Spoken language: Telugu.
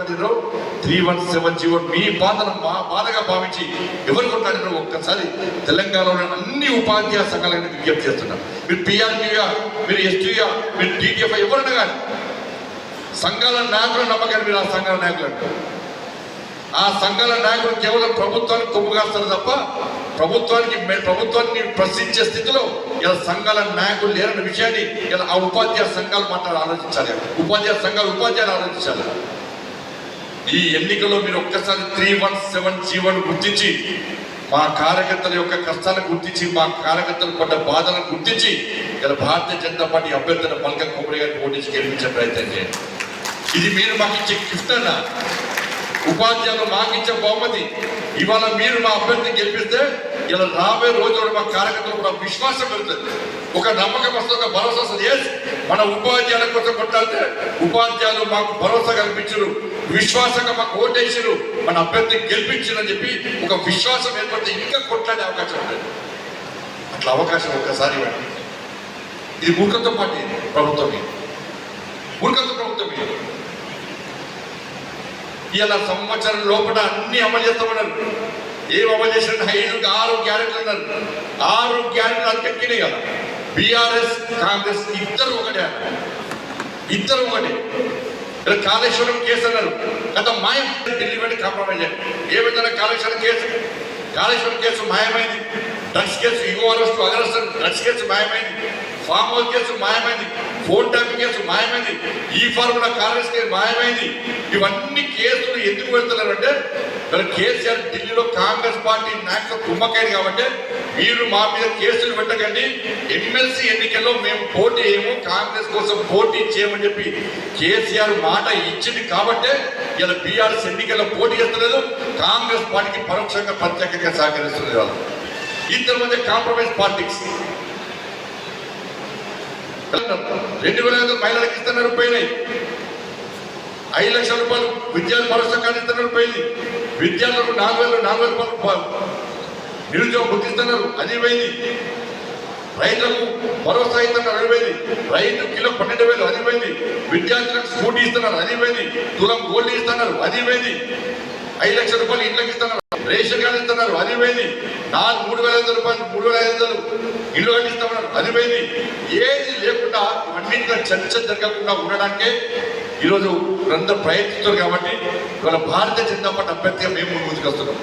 3170 మీ బాధను మా బాధగా భావించి ఎవరు కొట్లాడినారో ఒక్కసారి తెలంగాణలో అన్ని ఉపాధ్యాయ సంఘాలను విజ్ఞప్తి చేస్తున్నారు. మీరు పిఆర్టీగా, మీరు ఎస్టీగా, మీరు టీటీఎఫ్ ఎవరైనా కానీ సంఘాల నాయకులు నమ్మకాన్ని మీరు ఆ సంఘాల నాయకులు అంటారు. ఆ సంఘాల నాయకులు కేవలం ప్రభుత్వానికి కొమ్ము కాస్తారు తప్ప ప్రభుత్వాన్ని ప్రశ్నించే స్థితిలో ఇలా సంఘాల నాయకులు లేరన్న విషయాన్ని ఇలా ఆ ఉపాధ్యాయ సంఘాలు ఆలోచించాలి. ఉపాధ్యాయులు ఆలోచించాలి. ఈ ఎన్నికల్లో మీరు ఒక్కసారి 3170 గుర్తించి మా కార్యకర్తల యొక్క కష్టాలను గుర్తించి మా కార్యకర్తలు పడ్డ బాధలను గుర్తించి ఇలా భారతీయ జనతా పార్టీ అభ్యర్థుల పల్క కొమ్మరి గారిని ఓడించి గెలిపించే ప్రయత్నం చేయండి. ఇది మీరు మాకు ఇచ్చే గిఫ్ట్ అన్న. ఉపాధ్యాయులు మాకు ఇచ్చే బహుమతి. ఇవాళ మీరు మా అభ్యర్థిని గెలిపిస్తే ఇలా రాబోయే రోజుల్లో మా కార్యకర్తలు కూడా విశ్వాసం పెరుగుతుంది, ఒక నమ్మకం వస్తుంది, ఒక భరోసా వస్తుంది. మన ఉపాధ్యాయుల కోసం కొట్టాలంటే ఉపాధ్యాయులు మాకు భరోసా కల్పించరు, విశ్వాసంగా మాకు ఓటేసారు, మన అభ్యర్థిని గెలిపించరని చెప్పి ఒక విశ్వాసం ఏర్పడితే ఇంకా కొట్లాడే అవకాశం ఉంటుంది. అట్లా అవకాశం ఒక్కసారి ఇవ్వండి. ఇది మూర్ఖత్వం పార్టీ ప్రభుత్వం, మూర్ఖత్వ ప్రభుత్వం. ఇలా సంవత్సరం లోపల అన్ని అమలు చేస్తామన్నారు. ఏం అమలు చేసినట్టు 6 గ్యారెంటీలు అన్నారు. 6 గ్యారెంటీలు అంతెక్కినాయి కదా. బీఆర్ఎస్ కాంగ్రెస్ ఇద్దరు ఒకటే. ఇలా కాళేశ్వరం కేసు అన్నారు. గత మాయం ఢిల్లీ వెళ్ళి కాంప్రమైజ్ అయ్యారు. ఏమైందన్నా కాళేశ్వరం కేసు మాయమైంది. Drugs case arrest drugs case మాయమైంది. ఫామ్ హౌస్ కేసు మాయమైంది. ఫోన్ ట్యాపింగ్ కేసు మాయమైంది. ఈ ఫార్ములా కాంగ్రెస్ కేసు మాయమైంది. ఇవన్నీ కేసులు ఎందుకు పెడుతున్నారు అంటే కేసీఆర్ ఢిల్లీలో కాంగ్రెస్ పార్టీ నాయకులు కుమ్మకాయలు కాబట్టి మీరు మా మీద కేసులు పెట్టకండి, ఎమ్మెల్సీ ఎన్నికల్లో మేము పోటీ చేయము, కాంగ్రెస్ కోసం పోటీ చేయమని చెప్పి కేసీఆర్ మాట ఇచ్చింది కాబట్టే ఇలా బీఆర్ఎస్ ఎన్నికల్లో పోటీ చేస్తలేదు, కాంగ్రెస్ పార్టీకి పరోక్షంగా ప్రత్యేకంగా సహకరిస్తున్నారు. వాళ్ళు ఇద్దరి మధ్య కాంప్రమైజ్ పాలిటిక్స్. 2500 మహిళలకు ఇస్తున్నారు, పోయినాయి. 5 లక్షల రూపాయలు విద్యార్థి భరోసా కార్డు ఇస్తున్నారు, పోయింది. విద్యార్థులకు 4,000 రూపాయలు నిరుద్యోగ గుర్తిస్తున్నారు, అది పోయింది. రైతులకు భరోసా ఇస్తున్నారు, అది పోయింది. రైతు కిలో 12,000, అది పోయింది. విద్యార్థులకు స్కూటీ ఇస్తున్నారు, అది పోయింది. తులం గోల్డ్ ఇస్తున్నారు, అది పోయింది. 5 లక్షల రూపాయలు ఇంట్లోకి ఇస్తున్నారు, రేషన్ కార్డు ఇస్తున్నారు, అది పోయింది. 3,500 రూపాయలు 3,500 ఇల్లు కట్టిస్తామన్నారు, అది పోయింది. ఏది లేకుండా ఇవన్నింటిలో చర్చ జరగకుండా ఉండడానికే ఈరోజు అందరూ ప్రయత్నిస్తారు. కాబట్టి ఇవాళ భారతీయ జనతా పార్టీ అభ్యర్థిగా మేము ముందుకు వస్తున్నాం.